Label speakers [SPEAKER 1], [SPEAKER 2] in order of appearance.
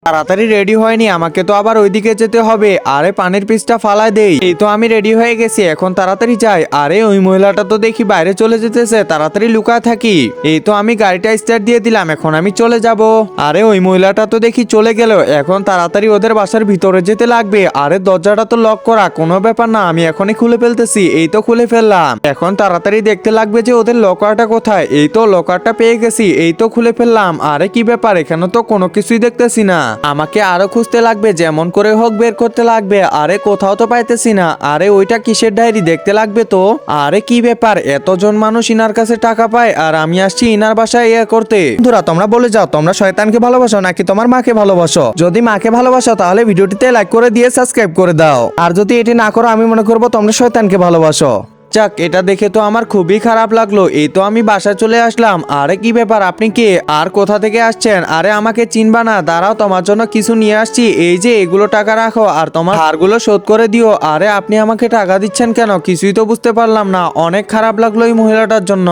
[SPEAKER 1] তাড়াতাড়ি রেডি হয়নি, আমাকে তো আবার ওইদিকে যেতে হবে। আরে পানির পিসটা ফালায় দেই। এই তো আমি রেডি হয়ে গেছি, এখন তাড়াতাড়ি যাই। আরে ওই মহিলাটা তো দেখি বাইরে চলে যেতেছে, তাড়াতাড়ি লুকায় থাকি। এই তো আমি গাড়িটা স্টার্ট দিয়ে দিলাম, এখন আমি চলে যাব। আরে ওই মহিলাটা তো দেখি চলে গেল, এখন তাড়াতাড়ি ওদের বাসার ভিতরে যেতে লাগবে। আরে দরজাটা তো লক করা, কোনো ব্যাপার না, আমি এখনই খুলে ফেলতেছি। এই তো খুলে ফেললাম, এখন তাড়াতাড়ি দেখতে লাগবে যে ওদের লকারটা কোথায়। এই তো লকারটা পেয়ে গেছি, এই তো খুলে ফেললাম। আরে কি ব্যাপার, এখানে তো কোনো কিছুই দেখতেছি না। আমাকে আরো খুঁজতে লাগবে, যেমন করে হোক বের করতে লাগবে। আরে কোথাও তো পাইতেছি না। আরে ওইটা কিসের ডায়েরি, দেখতে লাগবে তো। আরে কি ব্যাপার, এতজন মানুষ ইনার কাছে টাকা পায় আর আমি আসছি ইনার বাসায় ইয়ে করতে। বন্ধুরা তোমরা বলে যাও, তোমরা শয়তানকে ভালোবাসো নাকি তোমার মাকে ভালোবাসো? যদি মাকে ভালোবাসো তাহলে ভিডিওটিতে লাইক করে দিয়ে সাবস্ক্রাইব করে দাও, আর যদি এটি না করো আমি মনে করবো তোমরা শয়তানকে ভালোবাসো। যাক, এটা দেখে তো আমার খুবই খারাপ লাগলো। এই তো আমি বাসায় চলে আসলাম। আরে কি ব্যাপার, আপনি কে আর কোথা থেকে আসছেন? আরে আমাকে চিনবা না, দাঁড়াও তোমার জন্য কিছু নিয়ে আসছি। এই যে এগুলো টাকা রাখো আর তোমার ধারগুলো শোধ করে দিও। আরে আপনি আমাকে টাকা দিচ্ছেন কেন, কিছুই তো বুঝতে পারলাম না। অনেক খারাপ লাগলো এই মহিলাটার জন্য।